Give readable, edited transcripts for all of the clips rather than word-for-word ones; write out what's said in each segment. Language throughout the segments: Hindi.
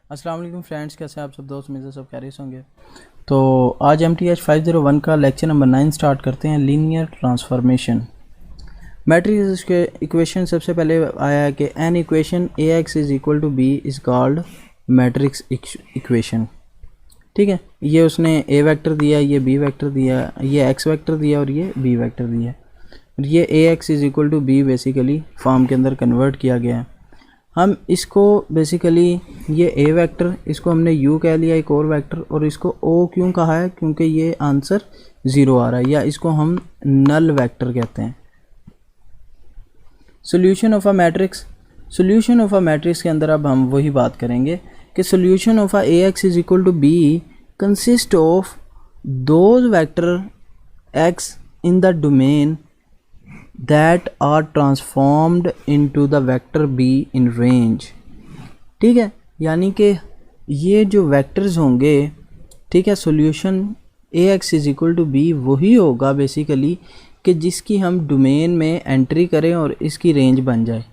अस्सलाम वालेकुम फ्रेंड्स, कैसे हैं आप सब दोस्त? मेरे सब खैरियत होंगे। तो आज MTH 501 का लेक्चर नंबर 9 स्टार्ट करते हैं। Linear transformation. मैट्रिक्स के इक्वेशन सबसे पहले आया है कि an equation AX is equal to B is called matrix equation. ठीक है, ये उसने A वेक्टर दिया, ये B वेक्टर दिया, ये X वेक्टर दिया और ये B वेक्टर दिया। ये AX is equal to B basically form के अंदर कन्वर्ट किया गया है। हम इसको बेसिकली ये A वेक्टर, इसको हमने U कह लिया एक और वेक्टर, और इसको O क्यों कहा है? क्योंकि ये आंसर 0 आ रहा है, या इसको हम नल वेक्टर कहते हैं। Solution of a matrix. Solution of a matrix के अंदर अब हम वही बात करेंगे कि solution of a AX is equal to B consist of those vector X in the domain that are transformed into the vector B in range। ठीक है, यानी कि ये जो वेक्टर्स होंगे, ठीक है, solution AX is equal to B वही होगा बेसिकली कि जिसकी हम डोमेन में एंट्री करें और इसकी रेंज बन जाए।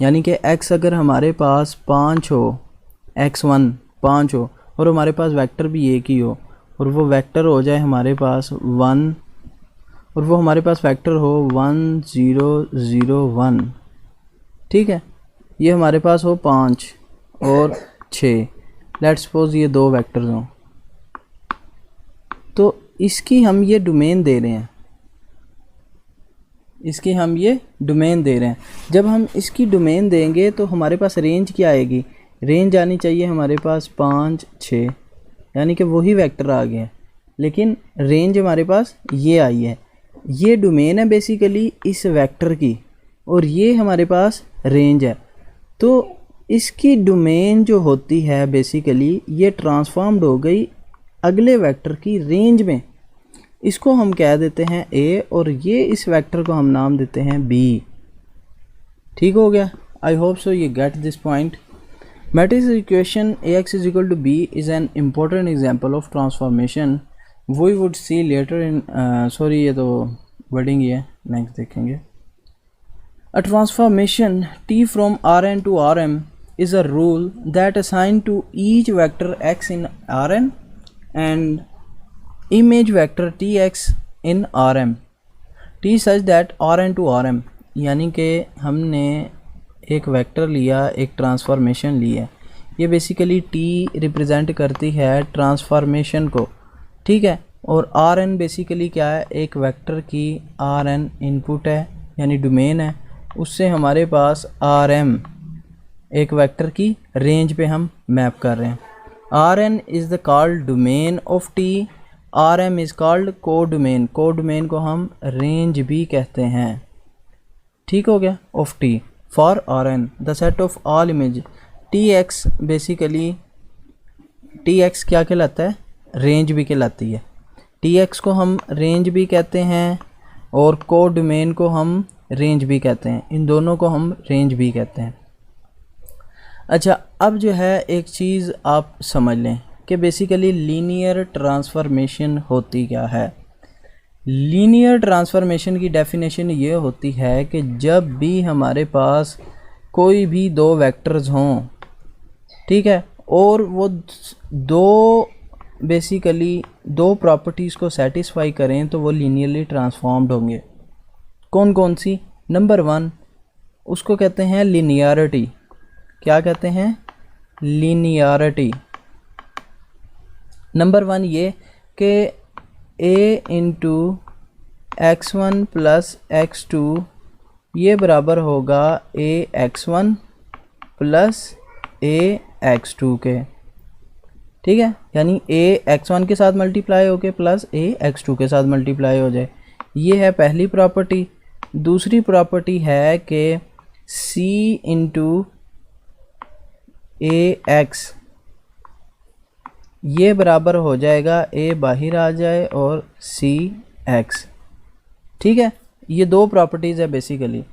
यानी कि X अगर हमारे पास 5 हो, X1 5 हो और हमारे पास वेक्टर भी एक ही हो, और वो वेक्टर हो जाए हमारे पास 1, और वो हमारे पास वेक्टर हो 1 0 0 1। ठीक है, ये हमारे पास हो 5 और 6। लेट्स सपोज ये दो वेक्टर्स हों, तो इसकी हम ये डोमेन दे रहे हैं, इसकी हम ये डोमेन दे रहे हैं। जब हम इसकी डोमेन देंगे तो हमारे पास रेंज क्या आएगी? रेंज आनी चाहिए हमारे पास 5 6, यानी कि वही वेक्टर आ गए हैं, लेकिन रेंज हमारे पास ये आई है। ये डोमेन है बेसिकली इस वेक्टर की, और ये हमारे पास रेंज है। तो इसकी डोमेन जो होती है बेसिकली ये ट्रांसफॉर्म्ड हो गई अगले वेक्टर की रेंज में। इसको हम कह देते हैं A, और ये इस वेक्टर को हम नाम देते हैं B। ठीक हो गया? I hope so you get this point. Matrix equation AX is equal to B is an important example of transformation we would see later in sorry ये तो वर्डिंग ही है, नेक्स्ट देखेंगे। A transformation T from Rn to Rm is a rule that assign to each vector X in Rn and image vector Tx in Rm T such that Rn to Rm, यानी कि हमने एक वेक्टर लिया, एक ट्रांसफॉर्मेशन ली है। ये बेसिकली T रिप्रेजेंट करती है ट्रांसफॉर्मेशन को, ठीक है, और Rn बेसिकली क्या है? एक वेक्टर की Rn इनपुट है, यानी डोमेन है। उससे हमारे पास Rm एक वेक्टर की रेंज पे हम मैप कर रहे हैं। Rn is the called domain of T, Rm is called को डोमेन। को डोमेन को हम रेंज भी कहते हैं। ठीक हो गया? Of T for Rn the set of all image Tx basically Tx क्या कहलाता है? रेंज भी कहलाती है। Tx को हम रेंज भी कहते हैं और को डोमेन को हम रेंज भी कहते हैं। इन दोनों को हम रेंज भी कहते हैं। अच्छा, अब जो है एक चीज़ आप समझ लें कि बेसिकली लीनियर ट्रांसफॉर्मेशन होती क्या है। लीनियर ट्रांसफॉर्मेशन की डेफिनेशन ये होती है कि जब भी हमारे पास कोई भी दो वेक्टर्स हों, ठीक है, और वो दो बेसिकली दो प्रॉपर्टीज़ को सेटिस्फाई करें तो वो लीनियरली ट्रांसफॉर्म्ड होंगे। कौन कौन सी? नंबर 1 उसको कहते हैं लीनियरिटी। क्या कहते हैं? लीनियरिटी। नंबर 1 ये कि A into x1 plus x2 ये बराबर होगा AX1 प्लस AX2 के। ठीक है, यानी AX1 के साथ मल्टीप्लाई हो के प्लस AX2 के साथ मल्टीप्लाई हो जाए। ये है पहली प्रॉपर्टी। दूसरी प्रॉपर्टी है कि C इंटू AX ये बराबर हो जाएगा A बाहर आ जाए और CX। ठीक है, ये दो प्रॉपर्टीज़ है बेसिकली।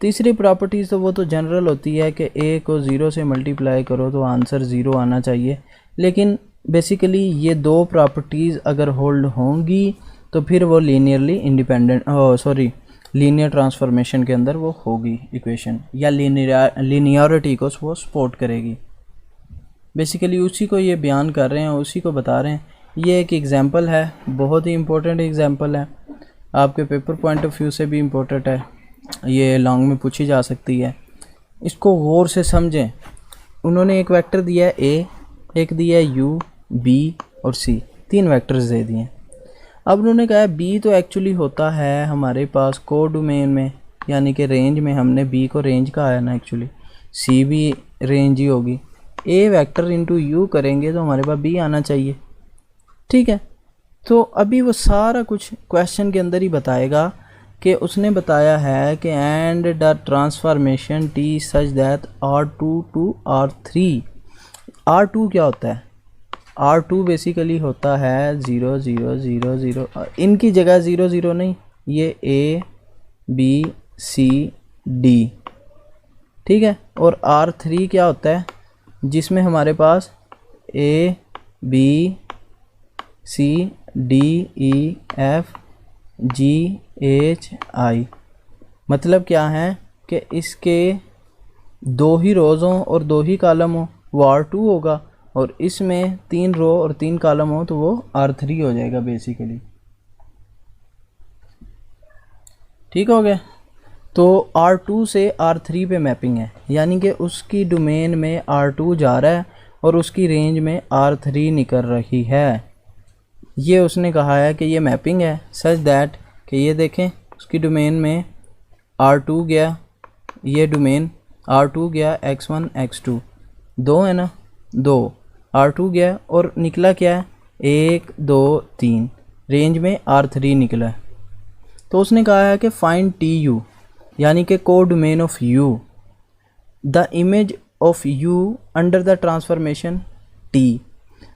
तीसरी प्रॉपर्टीज़ तो वो तो जनरल होती है कि A को 0 से मल्टीप्लाई करो तो आंसर 0 आना चाहिए, लेकिन बेसिकली ये दो प्रॉपर्टीज़ अगर होल्ड होंगी तो फिर वो लीनियरली इंडिपेंडेंट लीनियर ट्रांसफॉर्मेशन के अंदर वो होगी इक्वेशन, या लीनियरिटी को वो सपोर्ट करेगी। बेसिकली उसी को ये बयान कर रहे हैं, उसी को बता रहे हैं। ये एक एग्ज़ाम्पल है, बहुत ही इम्पोर्टेंट एग्ज़ाम्पल है, आपके पेपर पॉइंट ऑफ व्यू से भी इम्पोर्टेंट है, ये लॉन्ग में पूछी जा सकती है। इसको गौर से समझें। उन्होंने एक वेक्टर दिया है ए, एक दिया है यू, बी और सी, 3 वेक्टर्स दे दिए हैं। अब उन्होंने कहा है बी तो एक्चुअली होता है हमारे पास कोडोमेन में, यानी कि रेंज में, हमने बी को रेंज कहा है ना एक्चुअली, सी भी रेंज ही होगी। ए वेक्टर इंटू यू करेंगे तो हमारे पास बी आना चाहिए, ठीक है। तो अभी वो सारा कुछ क्वेश्चन के अंदर ही बताएगा कि उसने बताया है कि and the transformation T such that R2 to R3। R2 क्या होता है? R2 बेसिकली होता है 0 0 0 0, इनकी जगह 0 0 नहीं, ये A B C D, ठीक है। और R3 क्या होता है? जिसमें हमारे पास A B C D E F G H I, मतलब क्या है कि इसके 2 ही रोज़ हों और 2 ही कॉलम हो, वो R2 होगा, और इसमें 3 रो और 3 कॉलम हो तो वो R3 हो जाएगा बेसिकली, ठीक हो गया। तो R2 से R3 पे मैपिंग है, यानी कि उसकी डोमेन में R2 जा रहा है और उसकी रेंज में R3 निकल रही है। ये उसने कहा है कि ये मैपिंग है सच दैट कि ये देखें उसकी डोमेन में R2 गया, ये डोमेन R2 गया x1 x2, 2 है ना, 2 R2 गया और निकला क्या है 1 2 3, रेंज में R3 निकला है। तो उसने कहा है कि फाइंड TU, यानी कि code domain of U, the image of U under the transformation T।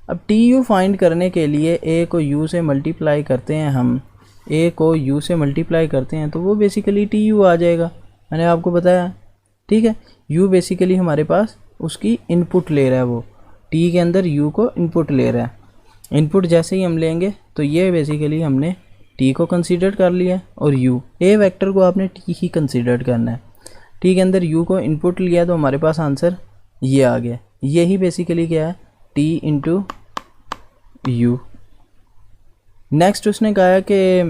अब TU फाइंड करने के लिए A को U से मल्टीप्लाई करते हैं, हम A को U से मल्टीप्लाई करते हैं तो वो बेसिकली TU आ जाएगा, मैंने आपको बताया, ठीक है। U बेसिकली हमारे पास उसकी इनपुट ले रहा है, वो T के अंदर U को इनपुट ले रहा है। इनपुट जैसे ही हम लेंगे तो ये बेसिकली हमने T को कंसीडर कर लिया, और U A वेक्टर को आपने T ही कंसीडर करना है। T के अंदर U को इनपुट लिया तो हमारे पास आंसर ये आ गया। यही बेसिकली क्या है T इंटू U। नेक्स्ट उसने कहा है कि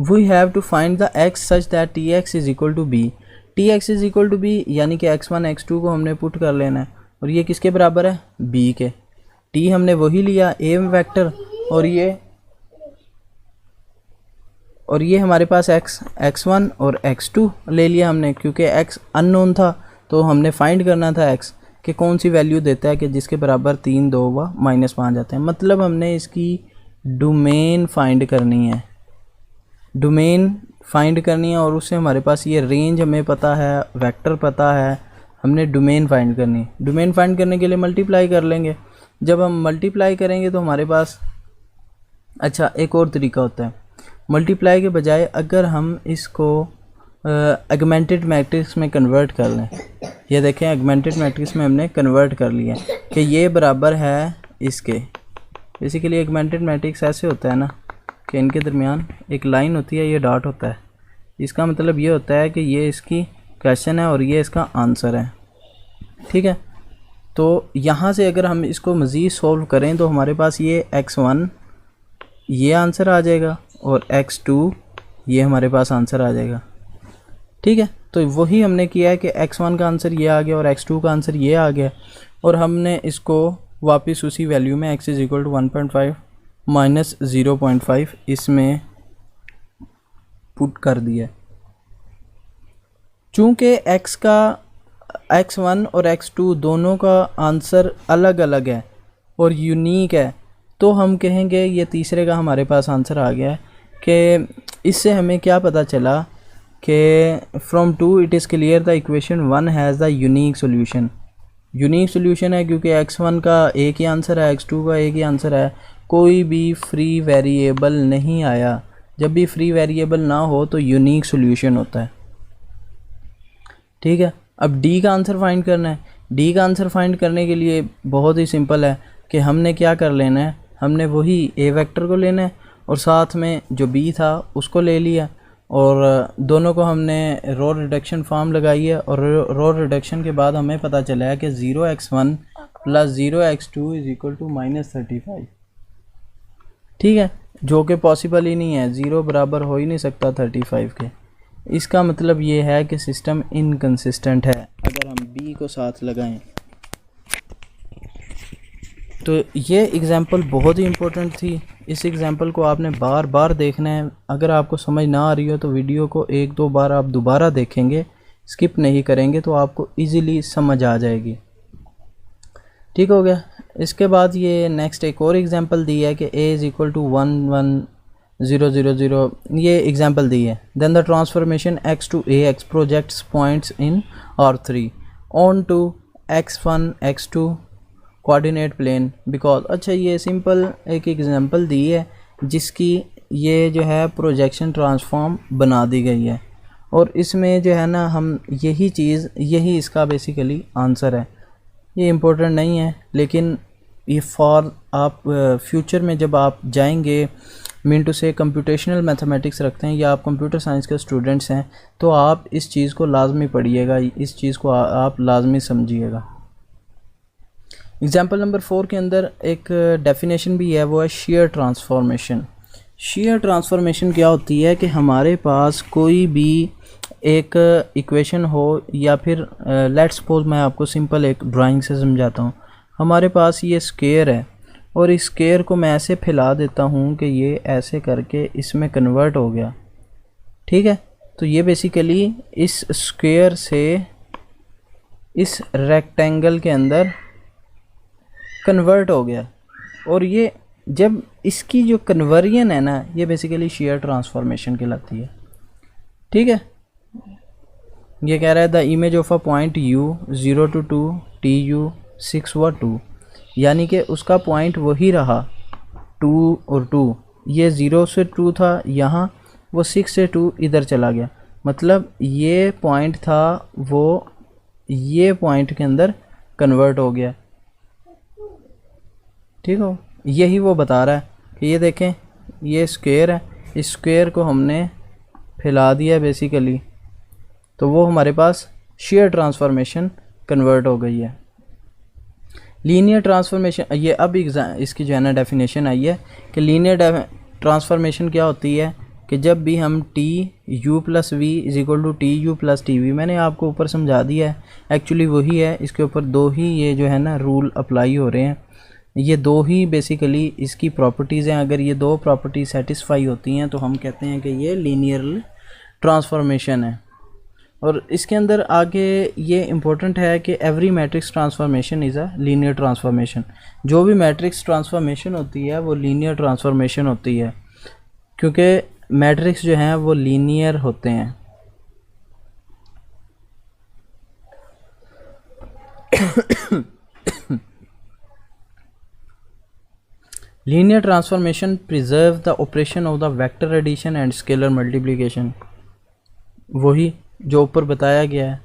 we have to find the x such that Tx is equal to B। Tx is equal to B यानी कि x1 x2 को हमने पुट कर लेना है, और ये किसके बराबर है? B के। T हमने वही लिया A वेक्टर, और ये हमारे पास x1 और x2 ले लिया हमने, क्योंकि x अननोन था तो हमने फाइंड करना था x कि कौन सी वैल्यू देता है कि जिसके बराबर 3 2 व -5 आते हैं। मतलब हमने इसकी डोमेन फाइंड करनी है, डोमेन फाइंड करनी है, और उससे हमारे पास ये रेंज हमें पता है, वेक्टर पता है, हमने डोमेन फाइंड करनी है। डोमेन फाइंड करने के लिए मल्टीप्लाई कर लेंगे। जब हम मल्टीप्लाई करेंगे तो हमारे पास, अच्छा एक और तरीका होता है मल्टीप्लाई के बजाय, अगर हम इसको एगमेंटेड मैट्रिक्स में कन्वर्ट कर लें, ये देखें एगमेंटेड मैट्रिक्स में हमने कन्वर्ट कर लिया कि ये बराबर है इसके। बेसिकली एगमेंटेड मैट्रिक्स ऐसे होता है ना कि इनके दरमियान एक लाइन होती है, ये डॉट होता है, इसका मतलब ये होता है कि ये इसकी क्वेश्चन है और ये इसका आंसर है, ठीक है। तो यहाँ से अगर हम इसको मज़ीद सॉल्व करें तो हमारे पास ये x1 ये आंसर आ जाएगा और x2 ये हमारे पास आंसर आ जाएगा, ठीक है। तो वही हमने किया है कि x1 का आंसर ये आ गया और x2 का आंसर ये आ गया, और हमने इसको वापस उसी वैल्यू में x is equal to 1.5 minus 0.5 इसमें पुट कर दिया। चूँकि x1 और x2 दोनों का आंसर अलग अलग है और यूनिक है, तो हम कहेंगे ये तीसरे का हमारे पास आंसर आ गया है। कि इससे हमें क्या पता चला कि from 2 it is clear the equation 1 has the unique solution. Unique solution है क्योंकि x1 का एक ही आंसर है, x2 का एक ही आंसर है, कोई भी फ्री वेरिएबल नहीं आया। जब भी फ्री वेरिएबल ना हो तो यूनिक सोल्यूशन होता है, ठीक है। अब D का आंसर फाइंड करना है। D का आंसर फाइंड करने के लिए बहुत ही सिंपल है कि हमने क्या कर लेना है, हमने वही A वेक्टर को लेना है और साथ में जो B था उसको ले लिया, और दोनों को हमने रो रिडक्शन फॉर्म लगाई है, और रो रिडक्शन के बाद हमें पता चला है कि 0x1 plus 0x2 is equal to -35। ठीक है, जो कि पॉसिबल ही नहीं है, 0 बराबर हो ही नहीं सकता 35 के। इसका मतलब ये है कि सिस्टम इनकंसिस्टेंट है। अगर हम बी को साथ लगाएं तो ये एग्ज़ाम्पल बहुत ही इम्पोर्टेंट थी। इस एग्ज़ाम्पल को आपने बार बार देखना है। अगर आपको समझ ना आ रही हो तो वीडियो को 1-2 बार आप दोबारा देखेंगे, स्किप नहीं करेंगे, तो आपको इजीली समझ आ जाएगी। ठीक हो गया। इसके बाद ये नेक्स्ट एक और एग्ज़ाम्पल दी है कि a इज़ इक्वल टू 1 1 0 0 0, ये एग्ज़ाम्पल दी है। Then the transformation x to ax projects points in R3 onto x1 x2 coordinate plane because. अच्छा, ये सिंपल एक एग्ज़ाम्पल दी है जिसकी ये जो है प्रोजेक्शन ट्रांसफॉर्म बना दी गई है, और इसमें जो है ना हम यही इसका बेसिकली आंसर है। ये इम्पोर्टेंट नहीं है, लेकिन ये फॉर आप फ्यूचर में जब आप जाएंगे, मीन टू से कंप्यूटेशनल मैथमेटिक्स रखते हैं या आप कंप्यूटर साइंस के स्टूडेंट्स हैं, तो आप इस चीज़ को लाजमी पढ़िएगा, इस चीज़ को आप लाजमी समझिएगा। एग्जाम्पल नंबर 4 के अंदर एक डेफिनेशन भी है, वो है शेयर ट्रांसफॉर्मेशन। शेयर ट्रांसफॉर्मेशन क्या होती है कि हमारे पास कोई भी एक इक्वेशन हो, या फिर लेट्स सपोज मैं आपको सिंपल एक ड्राइंग से समझाता हूँ। हमारे पास ये स्क्वायर है और इस स्क्वायर को मैं ऐसे फैला देता हूँ कि ये ऐसे करके इसमें कन्वर्ट हो गया। ठीक है, तो ये बेसिकली इस स्क्वायर से इस रेक्टेंगल के अंदर कन्वर्ट हो गया, और ये जब इसकी जो कन्वर्जन है ना, ये बेसिकली शेयर ट्रांसफॉर्मेशन कहलाती है। ठीक है, ये कह रहा है the image of a point u 0 to 2 tu 6 व 2, यानी कि उसका पॉइंट वही रहा 2 और 2, ये 0 से 2 था यहाँ, वो 6 से 2 इधर चला गया। मतलब ये पॉइंट था वो ये पॉइंट के अंदर कन्वर्ट हो गया। ठीक हो, यही वो बता रहा है कि ये देखें, ये स्क्वायर है, इस स्क्वायर को हमने फैला दिया बेसिकली, तो वो हमारे पास शेयर ट्रांसफॉर्मेशन कन्वर्ट हो गई है। लीनियर ट्रांसफॉर्मेशन, ये अब इसकी जो है ना डेफिनेशन आई है कि लीनियर ट्रांसफॉर्मेशन क्या होती है कि जब भी हम T U plus V is equal to T U plus T V, मैंने आपको ऊपर समझा दिया है, एक्चुअली वही है, इसके ऊपर दो ही ये जो है ना रूल अप्लाई हो रहे हैं। ये दो ही बेसिकली इसकी प्रॉपर्टीज़ हैं। अगर ये दो प्रॉपर्टी सेटिस्फाई होती हैं तो हम कहते हैं कि ये लीनियर ट्रांसफॉर्मेशन है। और इसके अंदर आगे ये इम्पोर्टेंट है कि every matrix transformation is a linear transformation. जो भी मैट्रिक्स ट्रांसफॉर्मेशन होती है वो लीनियर ट्रांसफॉर्मेशन होती है, क्योंकि मैट्रिक्स जो हैं वो लीनियर होते हैं। Linear transformation preserve the operation of the vector addition and scalar multiplication, वही जो ऊपर बताया गया है।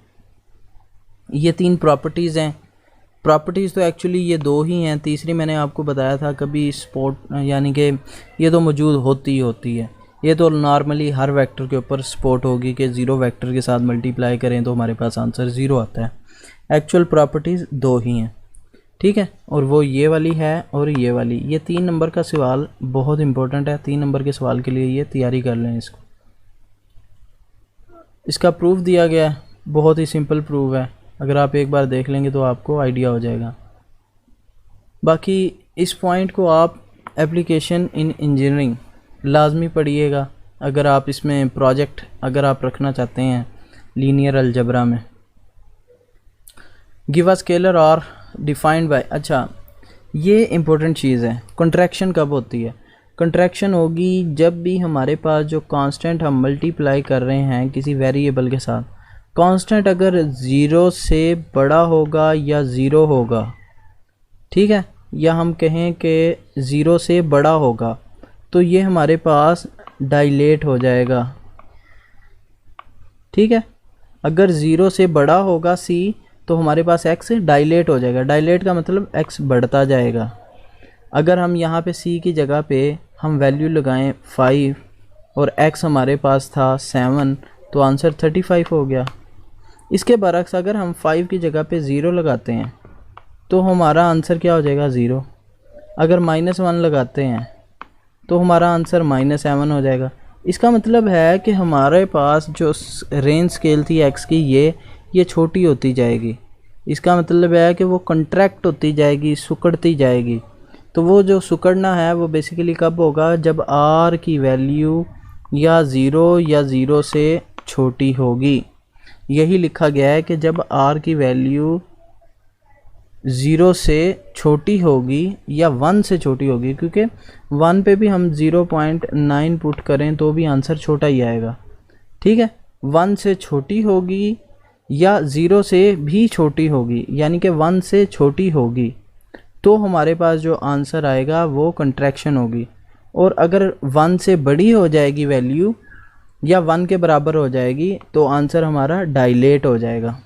ये तीन प्रॉपर्टीज़ हैं। प्रॉपर्टीज़ तो एक्चुअली ये दो ही हैं, तीसरी मैंने आपको बताया था कभी स्पोर्ट, यानी कि ये तो मौजूद होती है। ये तो नॉर्मली हर वेक्टर के ऊपर सपोर्ट होगी कि ज़ीरो वेक्टर के साथ मल्टीप्लाई करें तो हमारे पास आंसर ज़ीरो आता है। एक्चुअल प्रॉपर्टीज़ दो ही हैं, ठीक है, और वो ये वाली है और ये वाली। ये 3 नंबर का सवाल बहुत इंपॉर्टेंट है, 3 नंबर के सवाल के लिए ये तैयारी कर लें इसको। इसका प्रूफ दिया गया है, बहुत ही सिंपल प्रूफ है, अगर आप एक बार देख लेंगे तो आपको आइडिया हो जाएगा। बाकी इस पॉइंट को आप एप्लीकेशन इन इंजीनियरिंग लाजमी पढ़िएगा, अगर आप इसमें प्रोजेक्ट अगर आप रखना चाहते हैं लीनियर अलजबरा में। गिव अ स्केलर और डिफाइंड बाय, अच्छा ये इम्पोर्टेंट चीज़ है। कंट्रैक्शन कब होती है? कंट्रैक्शन होगी जब भी हमारे पास जो कांस्टेंट हम मल्टीप्लाई कर रहे हैं किसी वेरिएबल के साथ, कांस्टेंट अगर ज़ीरो से बड़ा होगा या ज़ीरो होगा, ठीक है, या हम कहें कि ज़ीरो से बड़ा होगा, तो ये हमारे पास डायलेट हो जाएगा। ठीक है, अगर ज़ीरो से बड़ा होगा c तो हमारे पास x डायलेट हो जाएगा। डायलेट का मतलब x बढ़ता जाएगा। अगर हम यहाँ पे c की जगह पे हम वैल्यू लगाएं 5 और x हमारे पास था 7, तो आंसर 35 हो गया। इसके बरक्स अगर हम 5 की जगह पे 0 लगाते हैं तो हमारा आंसर क्या हो जाएगा 0। अगर -1 लगाते हैं तो हमारा आंसर -7 हो जाएगा। इसका मतलब है कि हमारे पास जो रेंज स्केल थी x की ये छोटी होती जाएगी। इसका मतलब है कि वो कंट्रैक्ट होती जाएगी, सिकुड़ती जाएगी। तो वो जो सिकुड़ना है वो बेसिकली कब होगा, जब r की वैल्यू या 0 या 0 से छोटी होगी। यही लिखा गया है कि जब r की वैल्यू 0 से छोटी होगी या 1 से छोटी होगी, क्योंकि 1 पे भी हम 0.9 पुट करें तो भी आंसर छोटा ही आएगा। ठीक है, 1 से छोटी होगी या 0 से भी छोटी होगी, यानी कि 1 से छोटी होगी, तो हमारे पास जो आंसर आएगा वो कंट्रैक्शन होगी। और अगर 1 से बड़ी हो जाएगी वैल्यू या 1 के बराबर हो जाएगी तो आंसर हमारा डायलेट हो जाएगा।